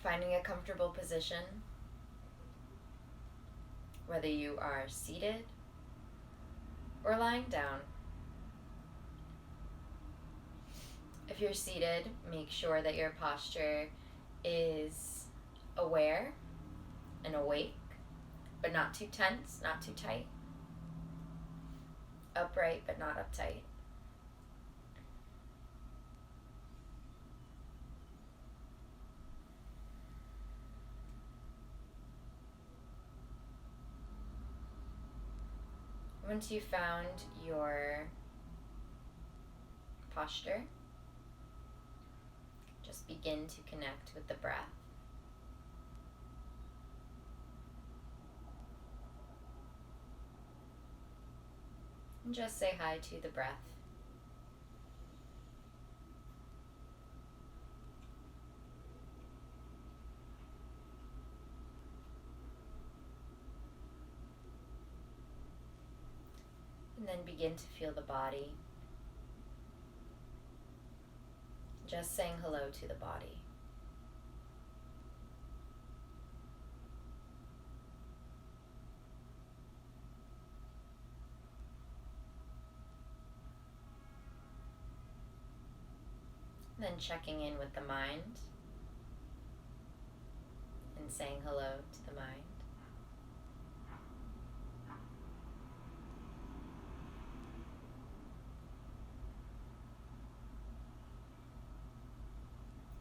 Finding a comfortable position, whether you are seated or lying down. If you're seated, make sure that your posture is aware and awake, but not too tense, not too tight. Upright, but not uptight. Once you've found your posture, just begin to connect with the breath. And just say hi to the breath. And then begin to feel the body. Just saying hello to the body. And then checking in with the mind and saying hello to the mind.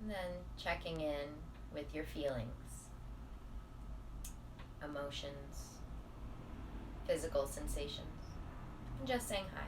And then checking in with your feelings, emotions, physical sensations, and just saying hi.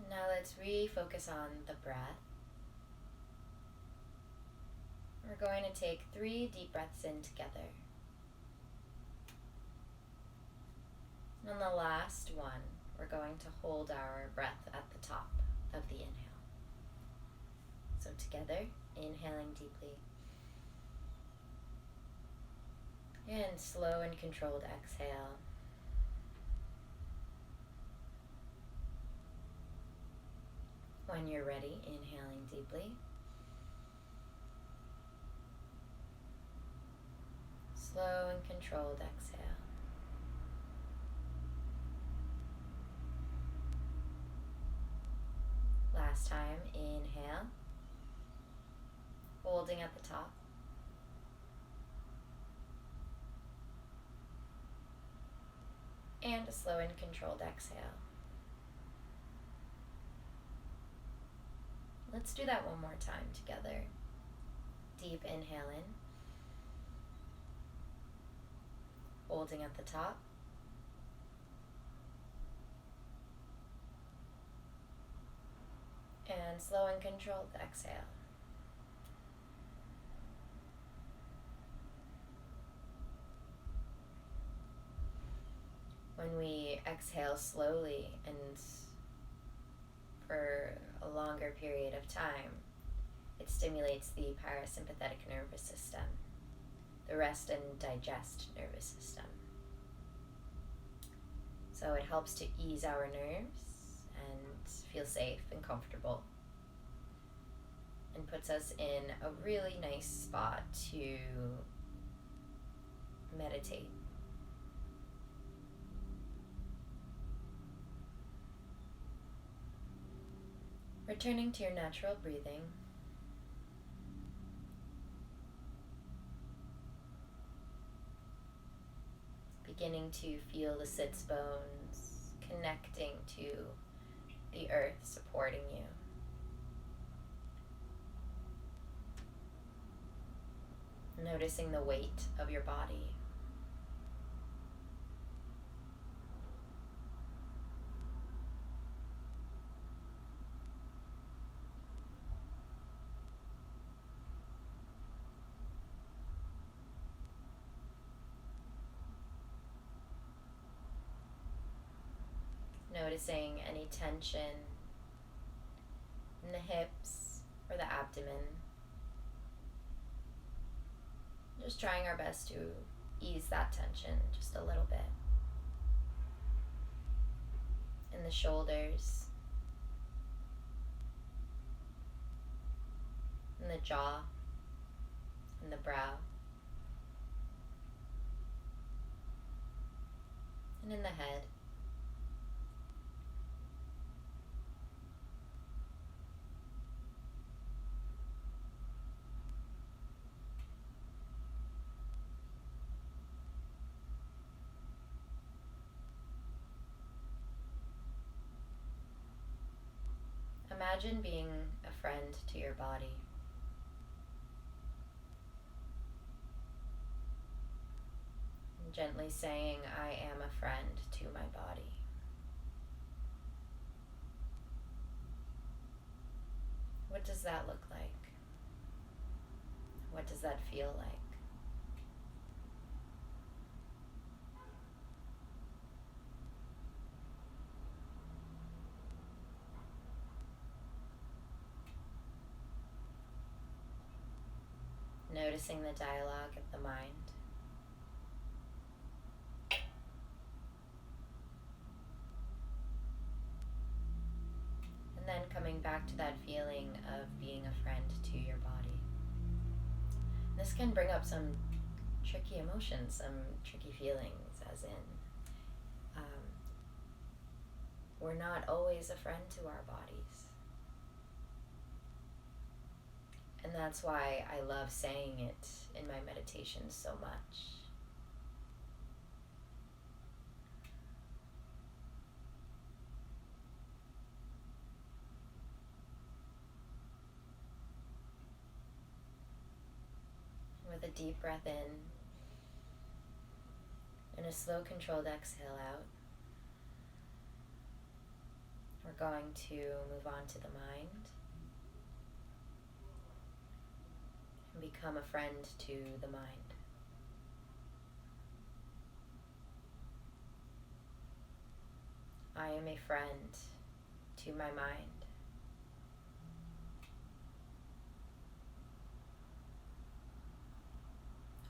Now let's refocus on the breath. We're going to take 3 deep breaths in together. And on the last one, we're going to hold our breath at the top of the inhale. So together, inhaling deeply. And slow and controlled exhale. When you're ready, inhaling deeply. Slow and controlled exhale. Last time, inhale. Holding at the top. And a slow and controlled exhale. Let's do that one more time together. Deep inhale in. Holding at the top. And slow and controlled exhale. When we exhale slowly and for a longer period of time, it stimulates the parasympathetic nervous system, the rest and digest nervous system. So it helps to ease our nerves and feel safe and comfortable, and puts us in a really nice spot to meditate. Returning to your natural breathing. Beginning to feel the sits bones connecting to the earth supporting you. Noticing the weight of your body. Noticing any tension in the hips or the abdomen. Just trying our best to ease that tension just a little bit. In the shoulders, in the jaw, in the brow, and in the head. Imagine being a friend to your body. And gently saying, I am a friend to my body. What does that look like? What does that feel like? Noticing the dialogue of the mind. And then coming back to that feeling of being a friend to your body. This can bring up some tricky emotions, some tricky feelings, as in we're not always a friend to our bodies. And that's why I love saying it in my meditations so much. With a deep breath in and a slow controlled exhale out, we're going to move on to the mind and become a friend to the mind. I am a friend to my mind.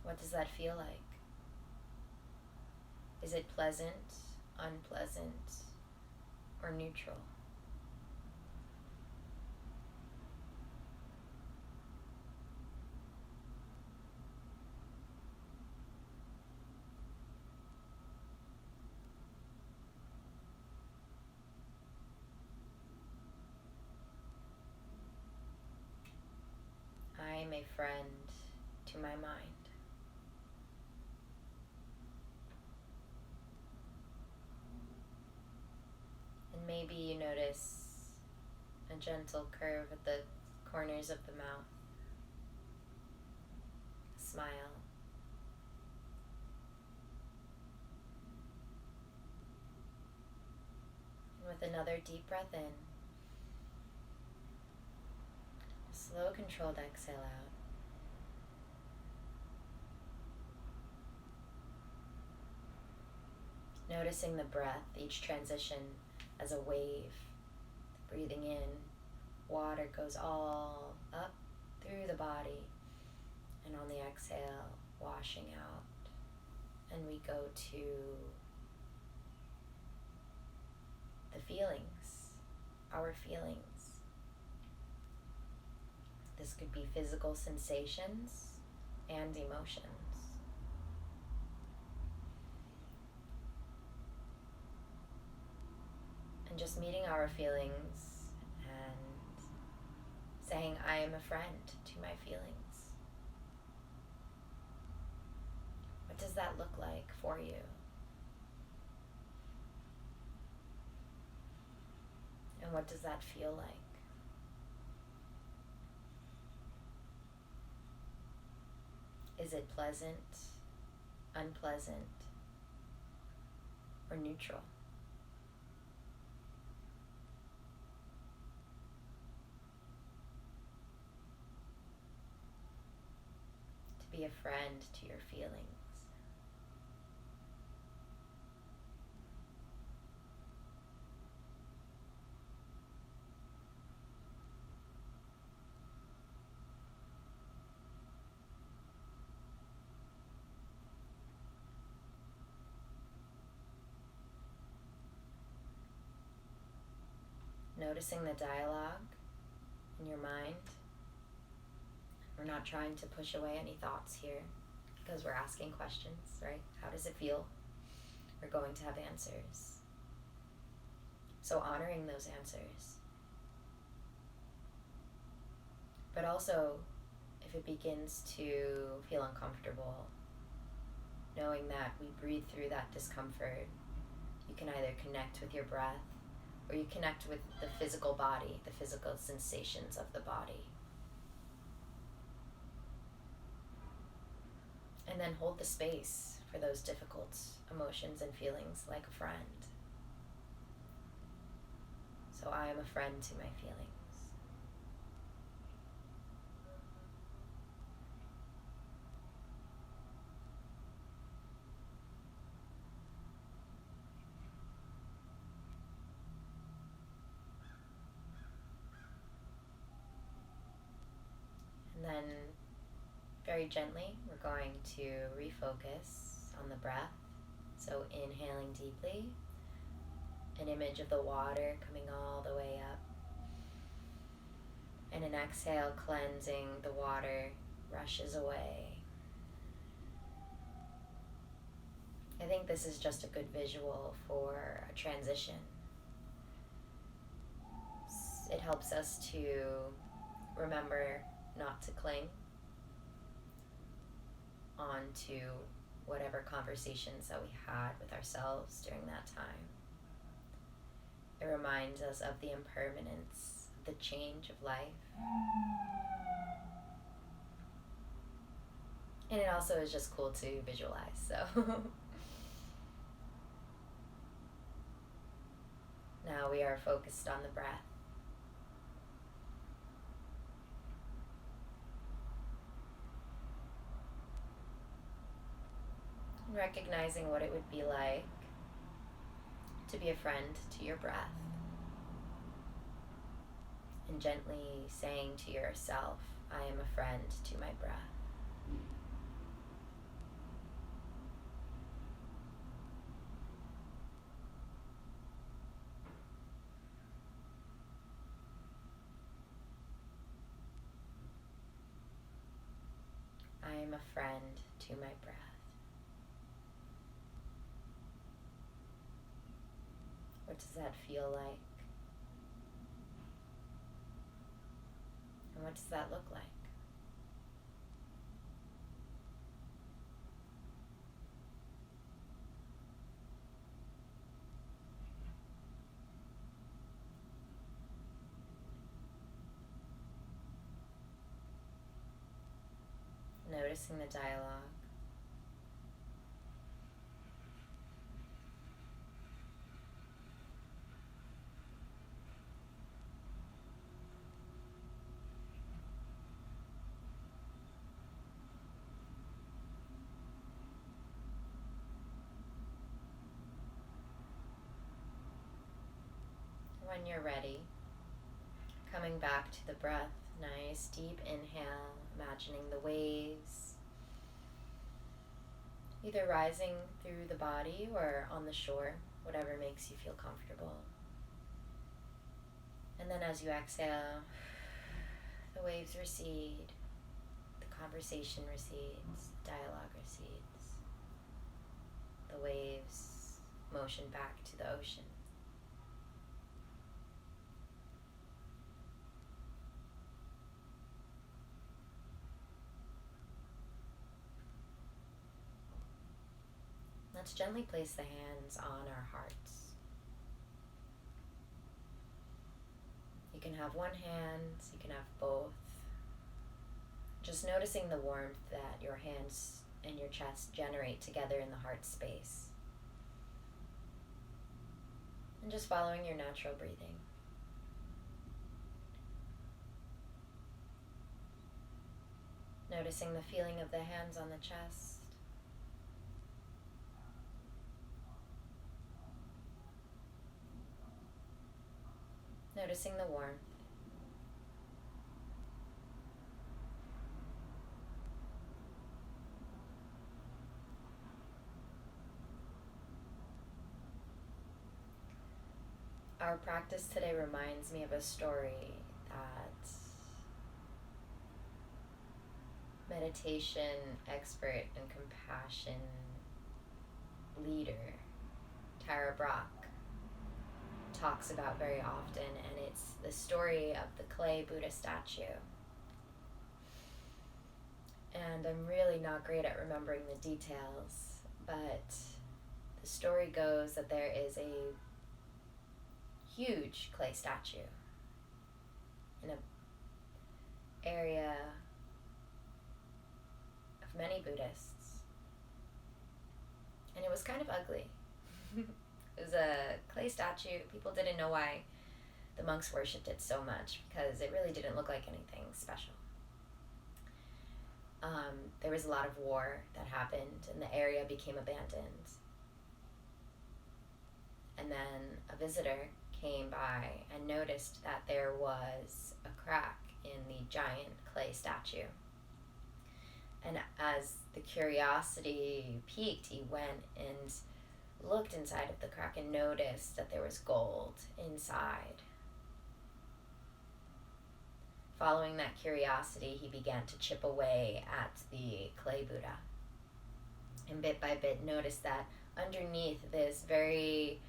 What does that feel like? Is it pleasant, unpleasant, or neutral? I am a friend to my mind. And maybe you notice a gentle curve at the corners of the mouth, a smile. And with another deep breath in, a slow controlled exhale out. Noticing the breath, each transition as a wave. Breathing in, water goes all up through the body, and on the exhale, washing out. And we go to the feelings, our feelings. This could be physical sensations and emotions. And just meeting our feelings and saying, I am a friend to my feelings. What does that look like for you? And what does that feel like? Is it pleasant, unpleasant, or neutral? To be a friend to your feelings. noticing the dialogue in your mind. We're not trying to push away any thoughts here because we're asking questions, right? How does it feel? We're going to have answers. So honoring those answers. But also, if it begins to feel uncomfortable, knowing that we breathe through that discomfort, you can either connect with your breath or you connect with the physical body, the physical sensations of the body. And then hold the space for those difficult emotions and feelings like a friend. So I am a friend to my feelings. And then very gently, we're going to refocus on the breath. So inhaling deeply, an image of the water coming all the way up. And an exhale, cleansing the water, rushes away. I think this is just a good visual for a transition. It helps us to remember not to cling on to whatever conversations that we had with ourselves during that time. It reminds us of the impermanence, the change of life. And it also is just cool to visualize, so. Now we are focused on the breath. Recognizing what it would be like to be a friend to your breath. And gently saying to yourself, I am a friend to my breath. I am a friend to my breath. What does that feel like? And what does that look like? Noticing the dialogue. When you're ready, coming back to the breath, nice deep inhale, imagining the waves either rising through the body or on the shore, whatever makes you feel comfortable. And then as you exhale, the waves recede, the conversation recedes, the dialogue recedes, the waves motion back to the ocean. Let's gently place the hands on our hearts. You can have one hand, you can have both. Just noticing the warmth that your hands and your chest generate together in the heart space. And just following your natural breathing. Noticing the feeling of the hands on the chest. Noticing the warmth. Our practice today reminds me of a story that meditation expert and compassion leader Tara Brach talks about very often, and it's the story of the clay Buddha statue. And I'm really not great at remembering the details, but the story goes that there is a huge clay statue in an area of many Buddhists, and it was kind of ugly. It was a clay statue. People didn't know why the monks worshipped it so much, because it really didn't look like anything special. There was a lot of war that happened, and the area became abandoned. And then a visitor came by and noticed that there was a crack in the giant clay statue. And as the curiosity piqued, he went and looked inside of the crack and noticed that there was gold inside. Following that curiosity, he began to chip away at the clay Buddha. And bit by bit noticed that underneath this very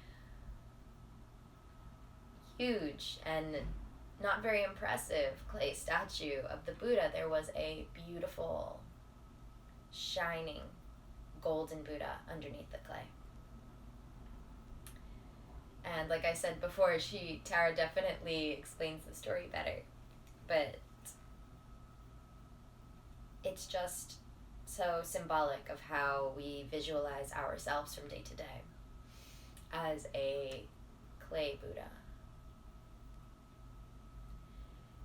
huge and not very impressive clay statue of the Buddha, there was a beautiful, shining, golden Buddha underneath the clay. And like I said before, Tara definitely explains the story better. But it's just so symbolic of how we visualize ourselves from day to day as a clay Buddha.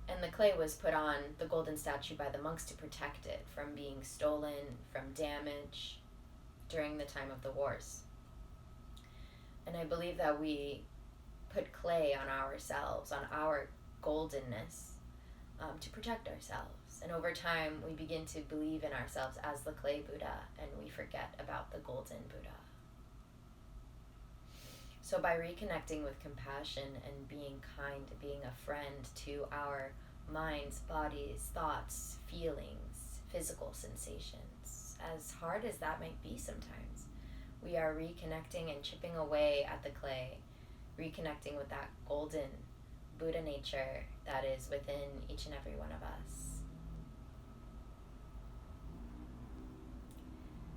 And the clay was put on the golden statue by the monks to protect it from being stolen, from damage during the time of the wars. And I believe that we put clay on ourselves, on our goldenness, to protect ourselves. And over time, we begin to believe in ourselves as the clay Buddha, and we forget about the golden Buddha. So by reconnecting with compassion and being kind, being a friend to our minds, bodies, thoughts, feelings, physical sensations, as hard as that might be sometimes, we are reconnecting and chipping away at the clay, reconnecting with that golden Buddha nature that is within each and every one of us.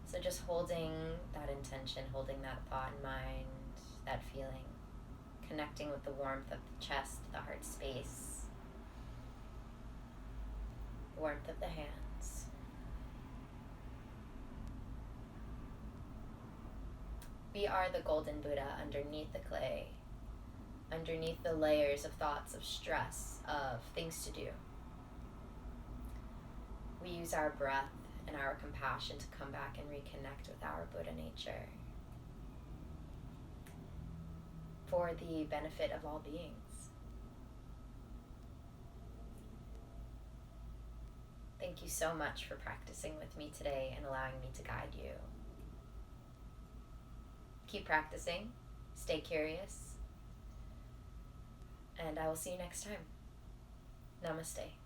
So just holding that intention, holding that thought in mind, that feeling, connecting with the warmth of the chest, the heart space, the warmth of the hands. We are the golden Buddha underneath the clay, underneath the layers of thoughts, of stress, of things to do. We use our breath and our compassion to come back and reconnect with our Buddha nature for the benefit of all beings. Thank you so much for practicing with me today and allowing me to guide you. Keep practicing, stay curious, and I will see you next time. Namaste.